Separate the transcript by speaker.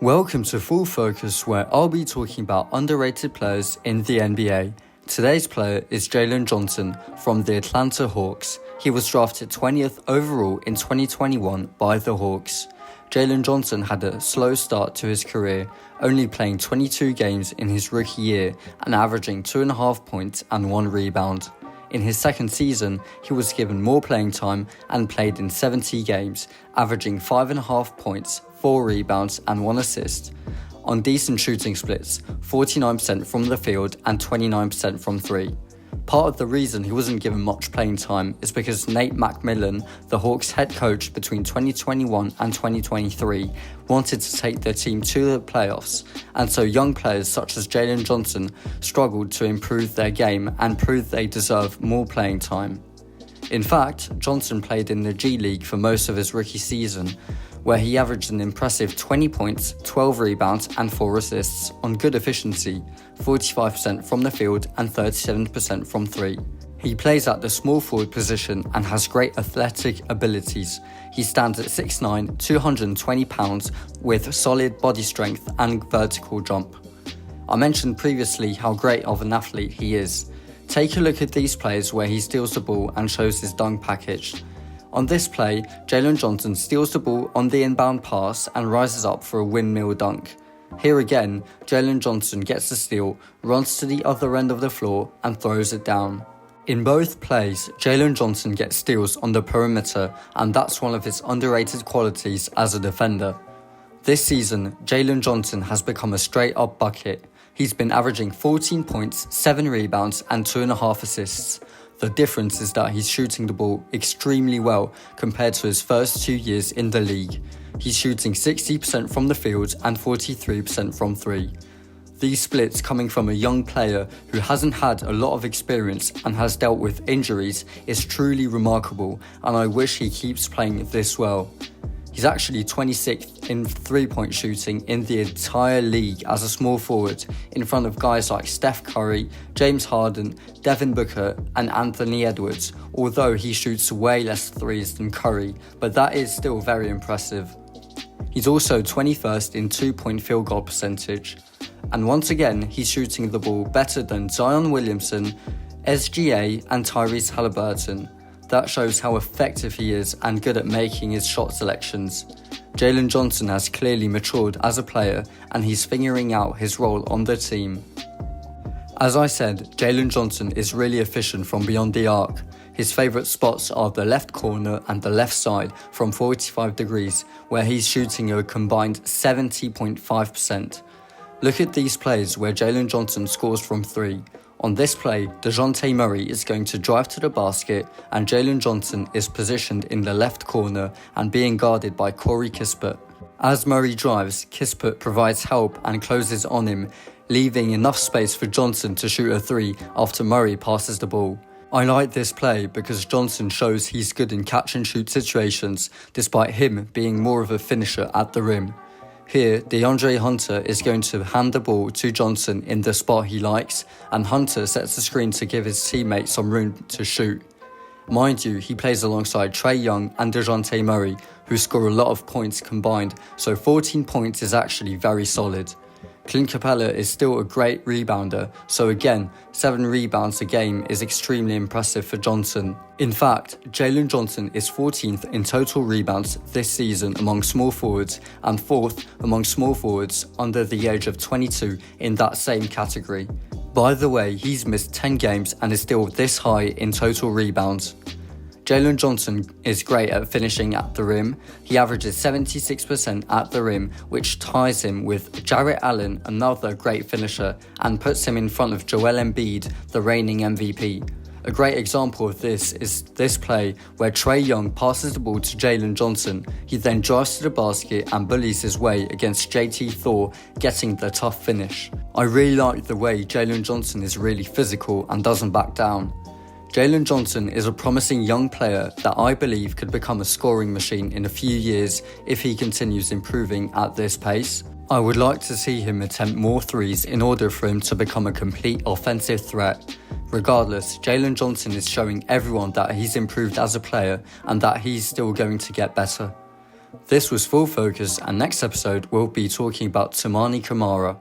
Speaker 1: Welcome to Full Focus, where I'll be talking about underrated players in the NBA. Today's player is Jalen Johnson from the Atlanta Hawks. He was drafted 20th overall in 2021 by the Hawks. Jalen Johnson had a slow start to his career, only playing 22 games in his rookie year and averaging 2.5 points and 1 rebound. In his second season, he was given more playing time and played in 70 games, averaging 5.5 points, 4 rebounds and 1 assist. On decent shooting splits, 49% from the field and 29% from 3. Part of the reason he wasn't given much playing time is because Nate McMillan, the Hawks head coach between 2021 and 2023, wanted to take their team to the playoffs, and so young players such as Jalen Johnson struggled to improve their game and prove they deserve more playing time. In fact, Johnson played in the G League for most of his rookie season, where he averaged an impressive 20 points, 12 rebounds and 4 assists on good efficiency, 45% from the field and 37% from 3. He plays at the small forward position and has great athletic abilities. He stands at 6'9", 220 pounds with solid body strength and vertical jump. I mentioned previously how great of an athlete he is. Take a look at these plays where he steals the ball and shows his dunk package. On this play, Jalen Johnson steals the ball on the inbound pass and rises up for a windmill dunk. Here again, Jalen Johnson gets the steal, runs to the other end of the floor and throws it down. In both plays, Jalen Johnson gets steals on the perimeter, and that's one of his underrated qualities as a defender. This season, Jalen Johnson has become a straight-up bucket. He's been averaging 14 points, 7 rebounds and 2.5 assists. The difference is that he's shooting the ball extremely well compared to his first 2 years in the league. He's shooting 60% from the field and 43% from 3. These splits coming from a young player who hasn't had a lot of experience and has dealt with injuries is truly remarkable, and I wish he keeps playing this well. He's actually 26th in 3-point shooting in the entire league as a small forward, in front of guys like Steph Curry, James Harden, Devin Booker and Anthony Edwards, although he shoots way less threes than Curry, but that is still very impressive. He's also 21st in 2-point field goal percentage, and once again he's shooting the ball better than Zion Williamson, SGA and Tyrese Halliburton. That shows how effective he is and good at making his shot selections. Jalen Johnson has clearly matured as a player and he's figuring out his role on the team. As I said, Jalen Johnson is really efficient from beyond the arc. His favourite spots are the left corner and the left side from 45 degrees, where he's shooting a combined 70.5%. Look at these plays where Jalen Johnson scores from 3. On this play, DeJounte Murray is going to drive to the basket and Jalen Johnson is positioned in the left corner and being guarded by Corey Kispert. As Murray drives, Kispert provides help and closes on him, leaving enough space for Johnson to shoot a 3 after Murray passes the ball. I like this play because Johnson shows he's good in catch and shoot situations, despite him being more of a finisher at the rim. Here, DeAndre Hunter is going to hand the ball to Johnson in the spot he likes, and Hunter sets the screen to give his teammate some room to shoot. Mind you, he plays alongside Trae Young and DeJounte Murray, who score a lot of points combined, so 14 points is actually very solid. Clint Capella is still a great rebounder, so again, 7 rebounds a game is extremely impressive for Johnson. In fact, Jalen Johnson is 14th in total rebounds this season among small forwards and 4th among small forwards under the age of 22 in that same category. By the way, he's missed 10 games and is still this high in total rebounds. Jalen Johnson is great at finishing at the rim. He averages 76% at the rim, which ties him with Jarrett Allen, another great finisher, and puts him in front of Joel Embiid, the reigning MVP. A great example of this is this play where Trae Young passes the ball to Jalen Johnson. He then drives to the basket and bullies his way against JT Thor, getting the tough finish. I really like the way Jalen Johnson is really physical and doesn't back down. Jalen Johnson is a promising young player that I believe could become a scoring machine in a few years if he continues improving at this pace. I would like to see him attempt more threes in order for him to become a complete offensive threat. Regardless, Jalen Johnson is showing everyone that he's improved as a player and that he's still going to get better. This was Full Focus, and next episode we'll be talking about Tamani Kamara.